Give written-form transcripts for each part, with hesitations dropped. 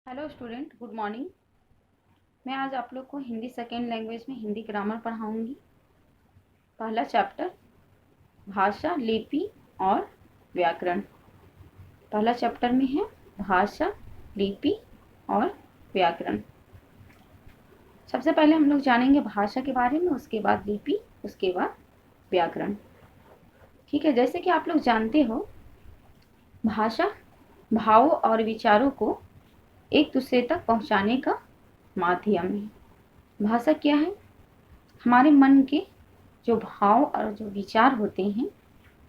Hello student, good morning. मैं आज आप लोग को हिंदी सेकेंड लैंग्वेज में हिंदी ग्रामर पढ़ाऊंगी। पहला चैप्टर भाषा, लिपि और व्याकरण। पहला चैप्टर में है भाषा, लिपि और व्याकरण। सबसे पहले हम लोग जानेंगे भाषा के बारे में, उसके बाद लिपि, उसके बाद व्याकरण। ठीक है, जैसे कि आप लोग जानते हो, भाषा भावों और विचारों को एक दूसरे तक पहुंचाने का माध्यम है। भाषा क्या है? हमारे मन के जो भाव और जो विचार होते हैं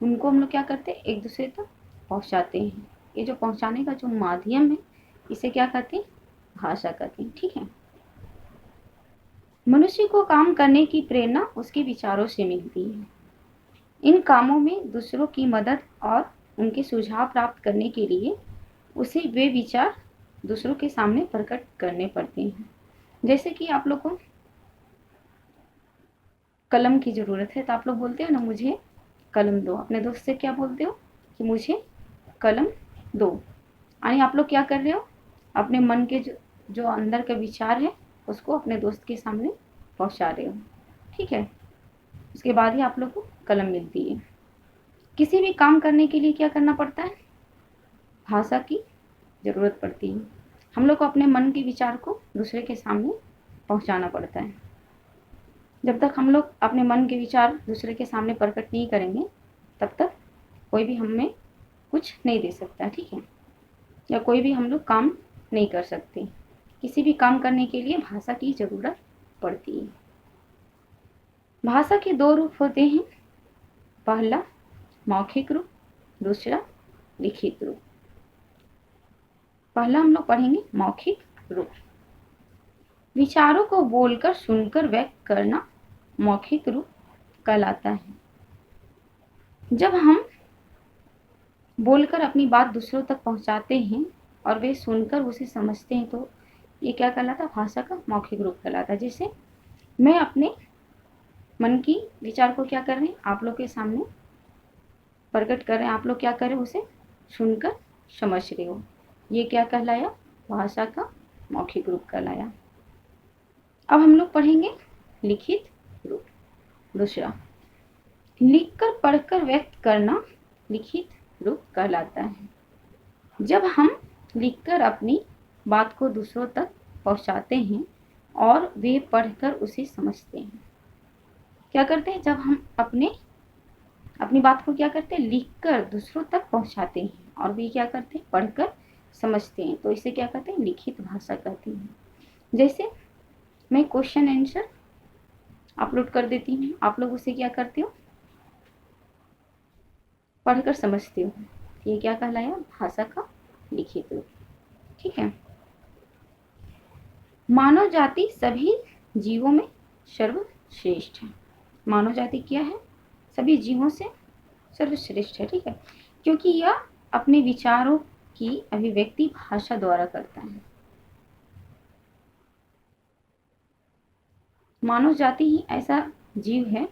उनको हम लोग क्या करते हैं, एक दूसरे तक पहुंचाते हैं। ये जो पहुंचाने का जो माध्यम है इसे क्या कहते हैं? भाषा कहते हैं। ठीक है, मनुष्य को काम करने की प्रेरणा उसके विचारों से मिलती है। इन कामों में दूसरों की मदद और उनके सुझाव प्राप्त करने के लिए उसे वे विचार दूसरों के सामने प्रकट करने पड़ते हैं। जैसे कि आप लोग को कलम की ज़रूरत है तो आप लोग बोलते हो ना, मुझे कलम दो। अपने दोस्त से क्या बोलते हो कि मुझे कलम दो। यानी आप लोग क्या कर रहे हो, अपने मन के जो अंदर का विचार है उसको अपने दोस्त के सामने पहुंचा रहे हो। ठीक है, उसके बाद ही आप लोग को कलम मिलती है। किसी भी काम करने के लिए क्या करना पड़ता है? भाषा की ज़रूरत पड़ती है। हम लोग को अपने मन के विचार को दूसरे के सामने पहुंचाना पड़ता है। जब तक हम लोग अपने मन के विचार दूसरे के सामने प्रकट नहीं करेंगे तब तक कोई भी हमें कुछ नहीं दे सकता। ठीक है, या कोई भी हम लोग काम नहीं कर सकते। किसी भी काम करने के लिए भाषा की ज़रूरत पड़ती है। भाषा के दो रूप होते हैं, पहला मौखिक रूप, दूसरा लिखित रूप। पहला हम लोग पढ़ेंगे मौखिक रूप। विचारों को बोलकर सुनकर व्यक्त करना मौखिक रूप कहलाता है। जब हम बोलकर अपनी बात दूसरों तक पहुंचाते हैं और वे सुनकर उसे समझते हैं तो ये क्या कहलाता है? भाषा का मौखिक रूप कहलाता है। जैसे मैं अपने मन की विचार को क्या कर रहे हैं, आप लोग के सामने प्रकट कर रहे हैं। आप लोग क्या कर रहे हो, उसे सुनकर समझ रहे हो। ये क्या कहलाया? भाषा का मौखिक रूप कहलाया। अब हम लोग पढ़ेंगे लिखित रूप। दूसरा, लिखकर पढ़कर व्यक्त करना लिखित रूप कहलाता है। जब हम लिखकर अपनी बात को दूसरों तक पहुंचाते हैं और वे पढ़कर उसे समझते हैं। क्या करते हैं? जब हम अपनी बात को क्या करते हैं, लिखकर दूसरों तक पहुंचाते हैं और वे क्या करते हैं, पढ़कर समझते हैं, तो इसे क्या कहते हैं? लिखित भाषा कहते हैं। जैसे मैं क्वेश्चन आंसर अपलोड कर देती हूँ, आप लोग उसे क्या करते हो, पढ़कर समझते हो। ये क्या कहलाया? भाषा का लिखित रूप। ठीक है, मानव जाति सभी जीवों में सर्वश्रेष्ठ है। मानव जाति क्या है? सभी जीवों से सर्वश्रेष्ठ है। ठीक है, क्योंकि यह अपने विचारों की अभिव्यक्ति भाषा द्वारा करता है। मानव जाति ही ऐसा जीव है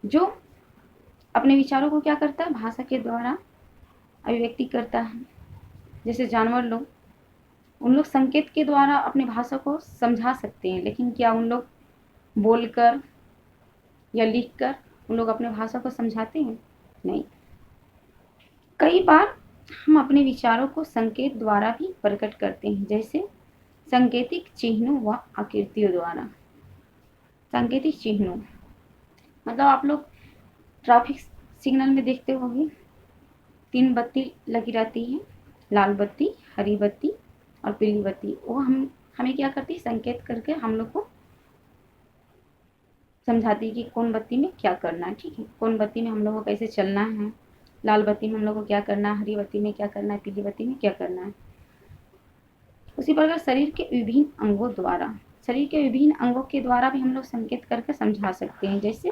जो अपने विचारों को क्या करता है? भाषा के द्वारा अभिव्यक्ति करता है। जैसे जानवर लोग, उन लोग संकेत के द्वारा अपनी भाषा को समझा सकते हैं, लेकिन क्या उन लोग बोलकर या लिखकर उन लोग अपने भाषा को समझाते हैं? नहीं। कई बार हम अपने विचारों को संकेत द्वारा भी प्रकट करते हैं, जैसे सांकेतिक चिन्हों व आकृतियों द्वारा। सांकेतिक चिन्हों मतलब आप लोग ट्रैफिक सिग्नल में देखते होंगे, 3 बत्ती लगी रहती है, लाल बत्ती, हरी बत्ती और पीली बत्ती। वो हमें क्या करती है? संकेत करके हम लोग को समझाती है कि कौन बत्ती में क्या करना है। ठीक है, कौन बत्ती में हम लोग को कैसे चलना है, लाल बत्ती में हम लोग को क्या करना है, हरी बत्ती में क्या करना है, पीली बत्ती में क्या करना है। उसी प्रकार शरीर के विभिन्न अंगों के द्वारा भी हम लोग संकेत करके समझा सकते हैं। जैसे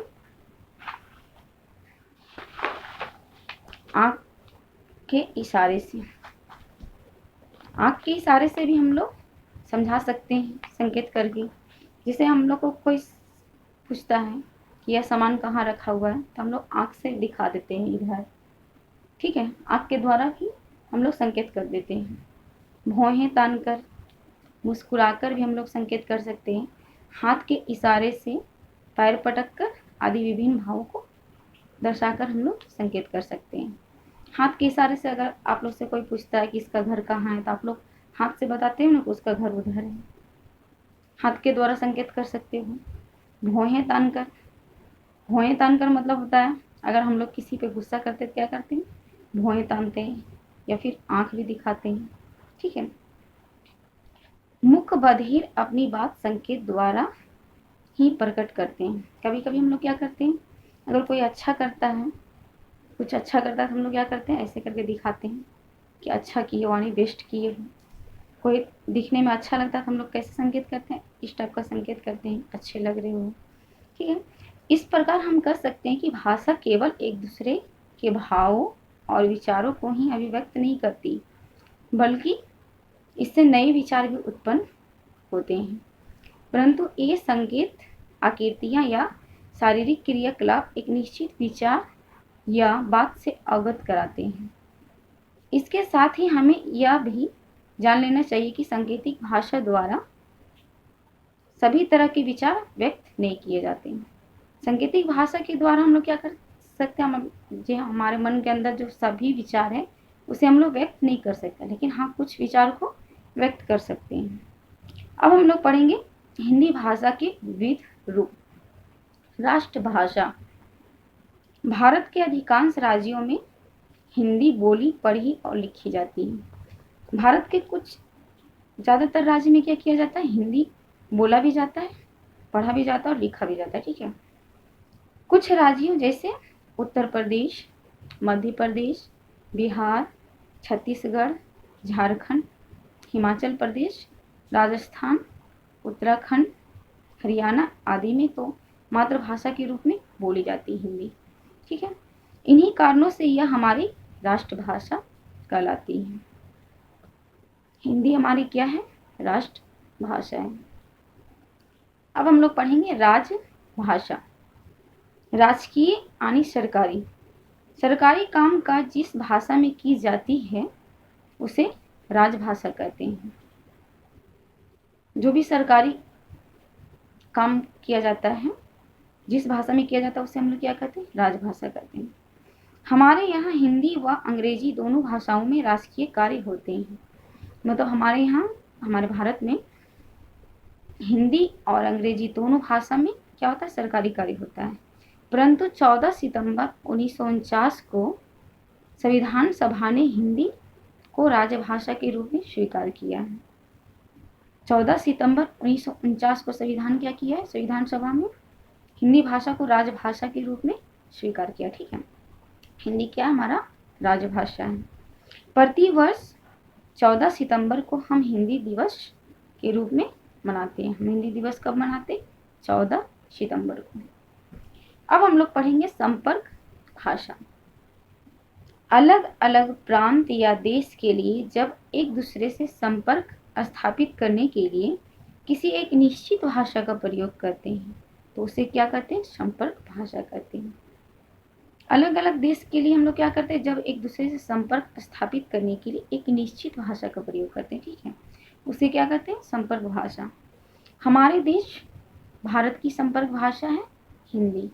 आँख के इशारे से भी हम लोग समझा सकते हैं संकेत करके। जैसे हम लोग को कोई पूछता है कि यह सामान कहाँ रखा हुआ है, तो हम लोग आँख से दिखा देते हैं इधर। ठीक है, आँख के द्वारा भी हम लोग संकेत कर देते हैं। भौहें तान कर मुस्कुराकर भी हम लोग संकेत कर सकते हैं, हाथ के इशारे से, पैर पटक कर आदि विभिन्न भावों को दर्शाकर हम लोग संकेत कर सकते हैं। हाथ के इशारे से अगर आप लोग से कोई पूछता है कि इसका घर कहाँ है, तो आप लोग हाथ से बताते हो ना कि उसका घर उधर है, हाथ के द्वारा संकेत कर सकते हो। भौहें तानकर, भौहें तानकर मतलब होता है अगर हम लोग किसी पे गुस्सा करते तो क्या करते हैं, भौहें तानते हैं या फिर आंख भी दिखाते हैं, ठीक है। मुख बधिर अपनी बात संकेत द्वारा ही प्रकट करते हैं। कभी कभी हम लोग क्या करते हैं, अगर कोई अच्छा करता है, कुछ अच्छा करता है तो हम लोग क्या करते हैं, ऐसे करके दिखाते हैं कि अच्छा किए वाणी बेस्ट किए हो। कोई दिखने में अच्छा लगता है तो हम लोग कैसे संकेत करते हैं, इस टाइप का संकेत करते हैं, अच्छे लग रहे हो, ठीक है। इस प्रकार हम कर सकते हैं कि भाषा केवल एक दूसरे के भावों और विचारों को ही अभिव्यक्त नहीं करती, बल्कि इससे नए विचार भी उत्पन्न होते हैं। परंतु ये संकेत, आकृतियां या शारीरिक क्रियाकलाप एक निश्चित विचार या बात से अवगत कराते हैं। इसके साथ ही हमें यह भी जान लेना चाहिए कि सांकेतिक भाषा द्वारा सभी तरह के विचार व्यक्त नहीं किए जाते हैं। सांकेतिक भाषा के द्वारा हम लोग क्या कर सकते हैं, जो हमारे मन के अंदर जो सभी विचार है उसे हम लोग व्यक्त नहीं कर सकते, लेकिन हाँ कुछ विचार को व्यक्त कर सकते हैं। अब हम लोग पढ़ेंगे हिंदी भाषा के विविध रूप। राष्ट्रभाषा। भारत के अधिकांश राज्यों में हिंदी बोली, पढ़ी और लिखी जाती है। भारत के कुछ ज़्यादातर राज्य में क्या किया जाता है, हिंदी बोला भी जाता है, पढ़ा भी जाता है और लिखा भी जाता है, ठीक है। कुछ राज्यों जैसे उत्तर प्रदेश, मध्य प्रदेश, बिहार, छत्तीसगढ़, झारखंड, हिमाचल प्रदेश, राजस्थान, उत्तराखंड, हरियाणा आदि में तो मातृभाषा के रूप में बोली जाती है हिंदी, ठीक है। इन्हीं कारणों से यह हमारी राष्ट्रभाषा कहलाती है। हिंदी हमारी क्या है, राष्ट्रभाषा है। अब हम लोग पढ़ेंगे राजभाषा। राजकीय यानी सरकारी, सरकारी काम काज जिस भाषा में की जाती है उसे राजभाषा कहते हैं। जो भी सरकारी काम किया जाता है, जिस भाषा में किया जाता है उसे हम लोग क्या कहते हैं, राजभाषा कहते हैं। हमारे यहाँ हिंदी व अंग्रेजी दोनों भाषाओं में राजकीय कार्य होते हैं। मतलब हमारे यहाँ, हमारे भारत में हिंदी और अंग्रेजी दोनों भाषा में क्या होता है, सरकारी कार्य होता है। परंतु 14 सितंबर 1949 को संविधान सभा ने हिंदी को राजभाषा के रूप में स्वीकार किया है। 14 सितंबर 1949 को संविधान क्या किया है, संविधान सभा में हिंदी भाषा को राजभाषा के रूप में स्वीकार किया, ठीक है। हिंदी क्या हमारा राजभाषा है। प्रतिवर्ष 14 सितंबर को हम हिंदी दिवस के रूप में मनाते हैं। हम हिंदी दिवस कब मनाते, 14 सितंबर को। अब हम लोग पढ़ेंगे संपर्क भाषा। अलग अलग प्रांत या देश के लिए जब एक दूसरे से संपर्क स्थापित करने के लिए किसी एक निश्चित भाषा का प्रयोग करते हैं तो उसे क्या कहते हैं, संपर्क भाषा कहते हैं। अलग अलग देश के लिए हम लोग क्या करते हैं, जब एक दूसरे से संपर्क स्थापित करने के लिए एक निश्चित भाषा का प्रयोग करते हैं, ठीक है, उसे क्या कहते हैं, संपर्क भाषा। हमारे देश भारत की संपर्क भाषा है हिंदी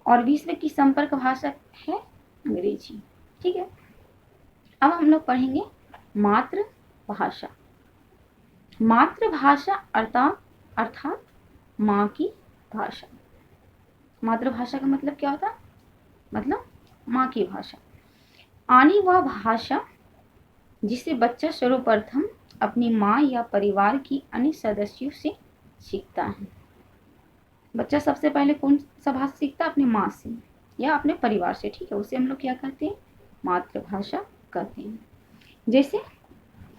और विश्व की संपर्क भाषा है अंग्रेजी, ठीक है। अब हम लोग पढ़ेंगे मातृभाषा। मातृभाषा अर्थात माँ की भाषा। मातृभाषा का मतलब क्या होता है, मतलब माँ की भाषा। आनी वह भाषा जिसे बच्चा सर्वप्रथम अपनी माँ या परिवार की अन्य सदस्यों से सीखता है। बच्चा सबसे पहले कौन सा भाषा सीखता है, अपनी माँ से या अपने परिवार से, ठीक है, उसे हम लोग क्या कहते हैं, मातृभाषा कहते हैं। जैसे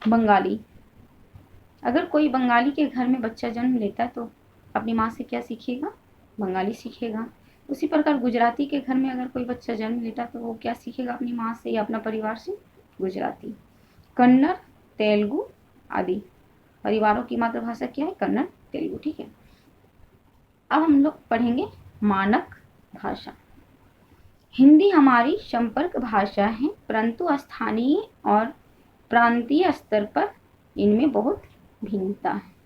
बंगाली, अगर कोई बंगाली के घर में बच्चा जन्म लेता है तो अपनी माँ से क्या सीखेगा, बंगाली सीखेगा। उसी प्रकार गुजराती के घर में अगर कोई बच्चा जन्म लेता है तो वो क्या सीखेगा, अपनी माँ से या अपना परिवार से गुजराती। कन्नड़, तेलुगु आदि परिवारों की मातृभाषा क्या है, कन्नड़, तेलुगु, ठीक है। अब हम लोग पढ़ेंगे मानक भाषा। हिंदी हमारी संपर्क भाषा है, परंतु स्थानीय और प्रांतीय स्तर पर इनमें बहुत भिन्नता है।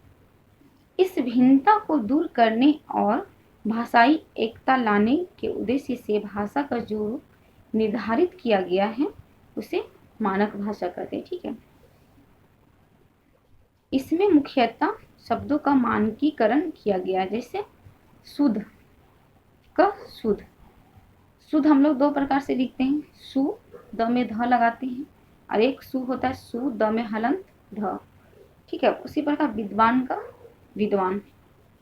इस भिन्नता को दूर करने और भाषाई एकता लाने के उद्देश्य से भाषा का जो रूप निर्धारित किया गया है उसे मानक भाषा कहते हैं। ठीक है, इसमें मुख्यतः शब्दों का मानकीकरण किया गया, जैसे शुद्ध का शुद्ध। शुद्ध हम लोग दो प्रकार से लिखते हैं, सु द में ध लगाते हैं, और एक सु होता है सु द में हलंत ध। ठीक है, उसी प्रकार विद्वान का विद्वान,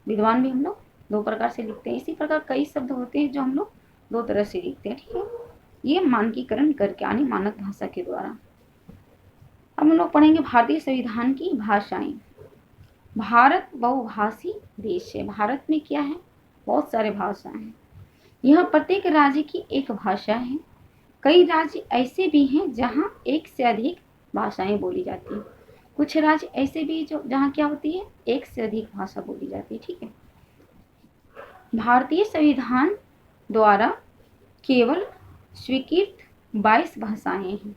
विद्वान भी हम लोग दो प्रकार से लिखते हैं। इसी प्रकार कई शब्द होते हैं जो हम लोग दो तरह से लिखते हैं। ठीक है, ये मानकीकरण करके यानी मानक भाषा के द्वारा। अब हम लोग पढ़ेंगे भारतीय संविधान की भाषाएं। भारत बहुभाषी देश है। भारत में क्या है, बहुत सारे भाषाएं हैं। यह प्रत्येक राज्य की एक भाषा है। कई राज्य ऐसे भी हैं जहां एक से अधिक भाषाएं बोली जाती हैं। कुछ राज्य ऐसे भी जो जहां क्या होती है, एक से अधिक भाषा बोली जाती है। ठीक है, भारतीय संविधान द्वारा केवल स्वीकृत 22 भाषाएं हैं।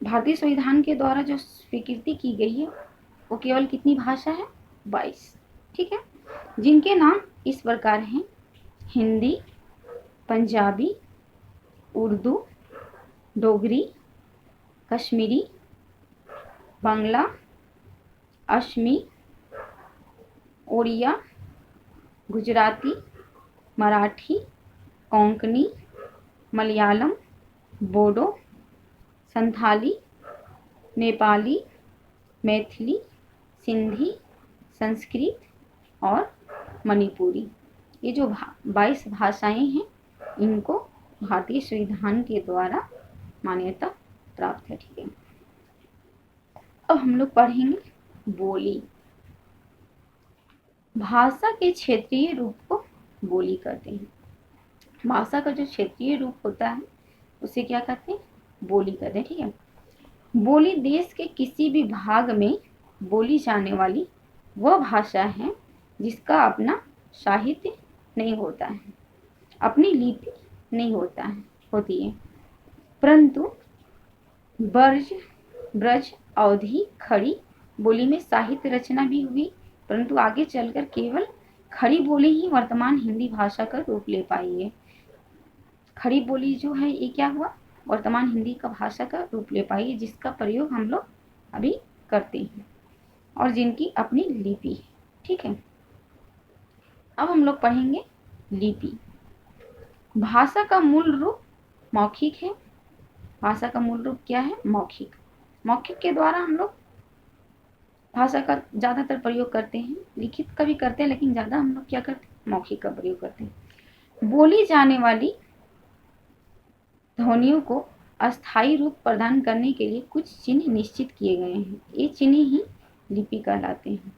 भारतीय संविधान के द्वारा जो स्वीकृति की गई है वो केवल कितनी भाषा है, 22। ठीक है, जिनके नाम इस प्रकार हैं, हिंदी, पंजाबी, उर्दू, डोगरी, कश्मीरी, बांग्ला, असमी, ओड़िया, गुजराती, मराठी, कोंकणी, मलयालम, बोडो, संथाली, नेपाली, मैथिली, सिंधी, संस्कृत और मणिपुरी। ये जो 22 भाषाएं हैं इनको भारतीय संविधान के द्वारा मान्यता प्राप्त है। ठीक है, अब हम लोग पढ़ेंगे बोली। भाषा के क्षेत्रीय रूप को बोली कहते हैं। भाषा का जो क्षेत्रीय रूप होता है उसे क्या कहते हैं, बोली कहते हैं। ठीक है, बोली देश के किसी भी भाग में बोली जाने वाली वह भाषा है जिसका अपना साहित्य नहीं होता है, अपनी लिपि नहीं होती है, परंतु ब्रज अवधि खड़ी बोली में साहित्य रचना भी हुई, परंतु आगे चलकर केवल खड़ी बोली ही वर्तमान हिंदी भाषा का रूप ले पाई है। खड़ी बोली जो है ये क्या हुआ, वर्तमान हिंदी का भाषा का रूप ले पाई है, जिसका प्रयोग हम लोग अभी करते हैं और जिनकी अपनी लिपि है। ठीक है, अब हम लोग पढ़ेंगे लिपि। भाषा का मूल रूप मौखिक है। भाषा का मूल रूप क्या है, मौखिक। मौखिक के द्वारा हम लोग भाषा का ज़्यादातर प्रयोग करते हैं, लिखित का भी करते हैं, लेकिन ज़्यादा हम लोग क्या करते हैं, मौखिक का प्रयोग करते हैं। बोली जाने वाली ध्वनियों को अस्थायी रूप प्रदान करने के लिए कुछ चिन्ह निश्चित किए गए हैं। ये चिन्ह ही लिपि कहलाते हैं।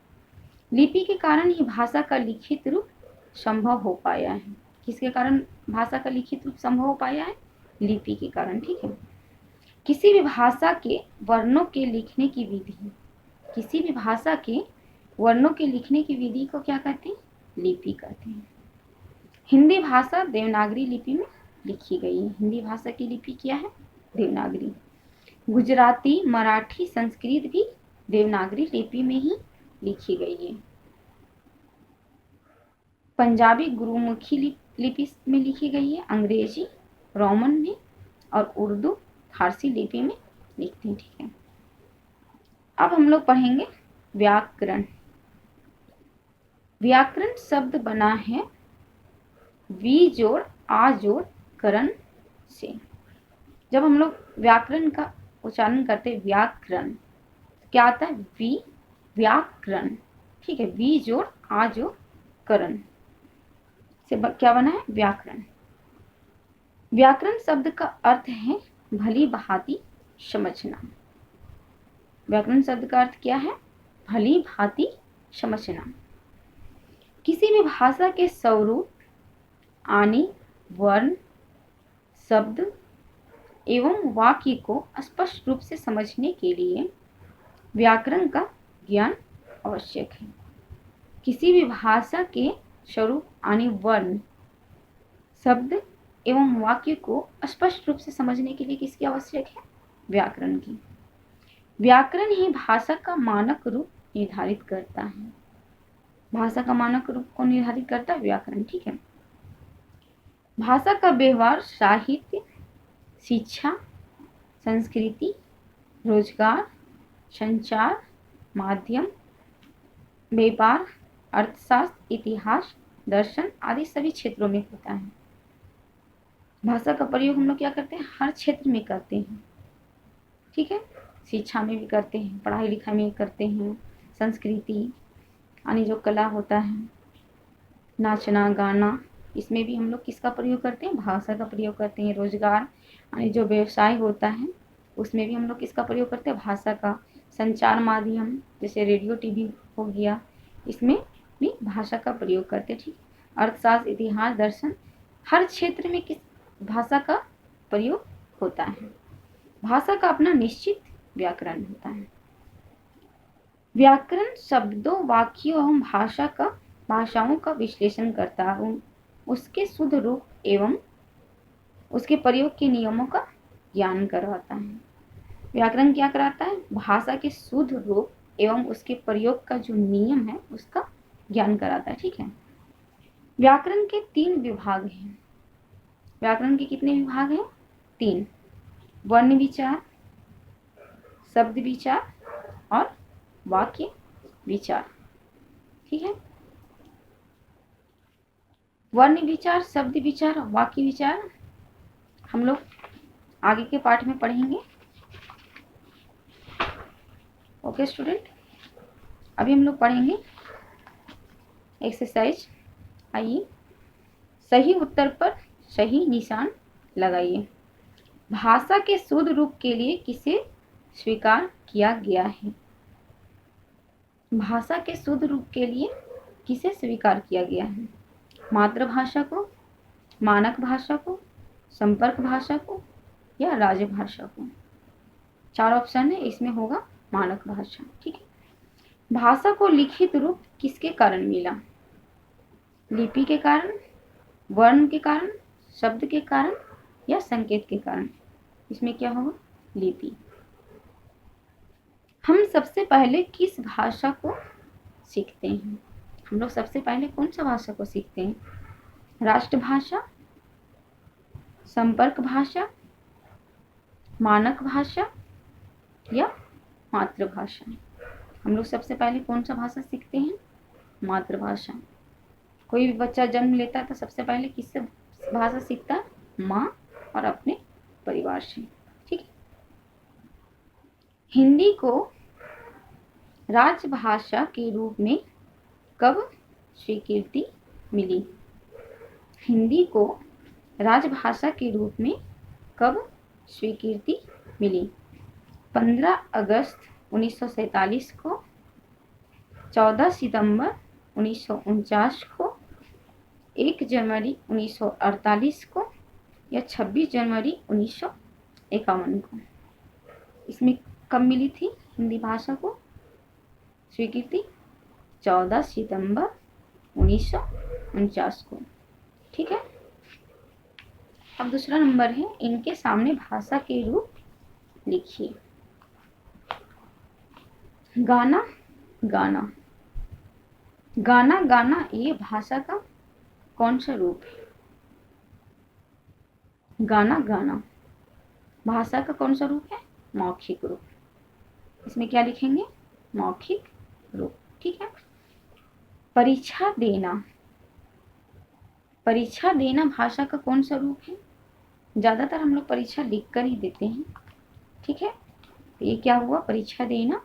लिपि के कारण ही भाषा का लिखित रूप संभव हो पाया है। किसके कारण भाषा का लिखित रूप संभव हो पाया है, लिपि के कारण। ठीक है, किसी भी भाषा के वर्णों के लिखने की विधि, किसी भी भाषा के वर्णों के लिखने की विधि को क्या कहते हैं, लिपि कहते हैं। हिंदी भाषा देवनागरी लिपि में लिखी गई है। हिंदी भाषा की लिपि क्या है, देवनागरी। गुजराती, मराठी, संस्कृत भी देवनागरी लिपि में ही लिखी गई है। पंजाबी गुरुमुखी लिपि में लिखी गई है। अंग्रेजी रोमन में और उर्दू फारसी लिपि में लिखते हैं। ठीक है, अब हम लोग पढ़ेंगे व्याकरण। व्याकरण शब्द बना है वी जोड़ आ जोड़ करण से। जब हम लोग व्याकरण का उच्चारण करते हैं व्याकरण, क्या आता है, वी, व्याकरण। ठीक है, वी जोड़ आ जोड़ करण से क्या बना है, व्याकरण। व्याकरण शब्द का अर्थ है भली भांति समझना। व्याकरण शब्द का अर्थ क्या है, भली भांति समझना। किसी भी भाषा के स्वरूप, आनी, वर्ण, शब्द एवं वाक्य को स्पष्ट रूप से समझने के लिए व्याकरण का ज्ञान आवश्यक है। किसी भी भाषा के स्वरूप, आनी, वर्ण, शब्द एवं वाक्य को स्पष्ट रूप से समझने के लिए किसकी आवश्यक है, व्याकरण की। व्याकरण ही भाषा का मानक रूप निर्धारित करता है। भाषा का मानक रूप को निर्धारित करता है व्याकरण, ठीक है। भाषा का व्यवहार साहित्य, शिक्षा, संस्कृति, रोजगार, संचार, माध्यम, व्यापार, अर्थशास्त्र, इतिहास, दर्शन आदि सभी क्षेत्रों में होता है। भाषा का प्रयोग हम लोग क्या करते हैं, हर क्षेत्र में करते हैं, ठीक है। शिक्षा में भी करते हैं, पढ़ाई लिखाई में करते हैं, संस्कृति यानी जो कला होता है, नाचना गाना, इसमें भी हम लोग किसका प्रयोग करते हैं, भाषा का प्रयोग करते हैं। रोजगार यानी जो व्यवसाय होता है उसमें भी हम लोग किसका प्रयोग करते हैं, भाषा का। संचार माध्यम जैसे रेडियो टीवी हो गया, इसमें भी भाषा का प्रयोग करते हैं, ठीक। अर्थशास्त्र, इतिहास, दर्शन, हर क्षेत्र में किस भाषा का प्रयोग होता है। भाषा का अपना निश्चित व्याकरण होता है। व्याकरण शब्दों, वाक्यों एवं भाषाओं का विश्लेषण करता है, उसके शुद्ध रूप एवं उसके प्रयोग के नियमों का ज्ञान करवाता है। व्याकरण क्या कराता है, भाषा के शुद्ध रूप एवं उसके प्रयोग का जो नियम है उसका ज्ञान कराता है, ठीक है। व्याकरण के 3 विभाग हैं। व्याकरण के कितने विभाग हैं, 3। वर्ण विचार, शब्द विचार और वाक्य विचार, ठीक है। वर्ण विचार, शब्द विचार, वाक्य विचार हम लोग आगे के पाठ में पढ़ेंगे। ओके स्टूडेंट, अभी हम लोग पढ़ेंगे एक्सरसाइज। आइए, सही उत्तर पर सही निशान लगाइए। भाषा के शुद्ध रूप के लिए किसे स्वीकार किया गया है। भाषा के शुद्ध रूप के लिए किसे स्वीकार किया गया है, मातृभाषा को, मानक भाषा को, संपर्क भाषा को या राजभाषा को। 4 ऑप्शन है, इसमें होगा मानक भाषा, ठीक है। भाषा को लिखित रूप किसके कारण मिला, लिपि के कारण, वर्ण के कारण, शब्द के कारण या संकेत के कारण। इसमें क्या होगा, लिपि। हम सबसे पहले किस भाषा को सीखते हैं, हम लोग सबसे पहले कौन सा भाषा को सीखते हैं, राष्ट्रभाषा, संपर्क भाषा, मानक भाषा या मातृभाषा। हम लोग सबसे पहले कौन सा भाषा सीखते हैं, मातृभाषा। कोई भी बच्चा जन्म लेता है तो सबसे पहले किससे भाषा सीखता है, माँ और अपने परिवार से, ठीक है। हिंदी को राजभाषा के रूप में कब स्वीकृति मिली, हिंदी को राजभाषा के रूप में कब स्वीकृति मिली, 15 अगस्त 1947 को, 14 सितंबर 1949 को, 1 जनवरी 1948 को या 26 जनवरी 1951 को। इसमें कब मिली थी हिंदी भाषा को स्वीकृति, 14 सितंबर 1949 को, ठीक है। अब दूसरा नंबर है, इनके सामने भाषा के रूप लिखिए। गाना गाना, गाना गाना ये भाषा का कौन सा रूप है, गाना गाना भाषा का कौन सा रूप है, मौखिक रूप। इसमें क्या लिखेंगे, मौखिक रूप, ठीक है। परीक्षा देना, परीक्षा देना भाषा का कौन सा रूप है, ज्यादातर हम लोग परीक्षा लिखकर ही देते हैं, ठीक है। तो ये क्या हुआ, परीक्षा देना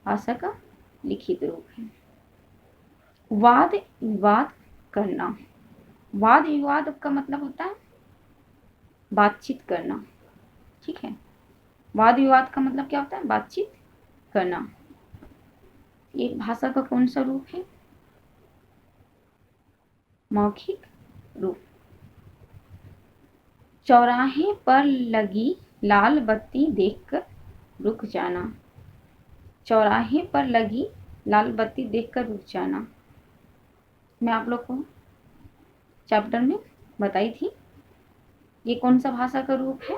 भाषा का लिखित रूप है। वाद विवाद करना, वाद विवाद का मतलब होता है बातचीत करना, ठीक है। वाद विवाद का मतलब क्या होता है, बातचीत करना। ये भाषा का कौन सा रूप है, मौखिक रूप। चौराहे पर लगी लाल बत्ती देखकर रुक जाना, चौराहे पर लगी लाल बत्ती देखकर रुक जाना, मैं आप लोग को चैप्टर में बताई थी। ये कौन सा भाषा का रूप है,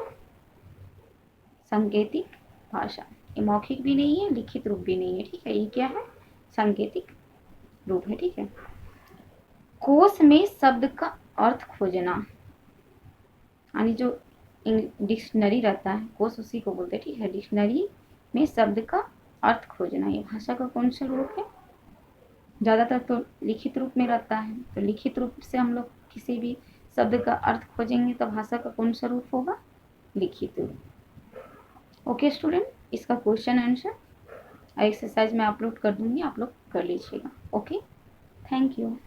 सांकेतिक भाषा, ये मौखिक भी नहीं है, लिखित रूप भी नहीं है, ठीक है। ये क्या है? सांकेतिक रूप है, ठीक है। कोश में शब्द का अर्थ खोजना, यानी जो डिक्शनरी रहता है, कोश उसी को बोलते हैं, ठीक है। डिक्शनरी में शब्द का अर्थ खोजना, ये भाषा का कौन सा रूप है? ज़्यादातर तो लिखित रूप में रहता है, तो लिखित रूप से हम लोग किसी भी शब्द का अर्थ खोजेंगे तो भाषा का कौन सा रूप होगा? लिखित रूप। ओके स्टूडेंट, इसका क्वेश्चन आंसर एक्सरसाइज में अपलोड कर दूंगी, आप लोग कर लीजिएगा। Okay, thank you.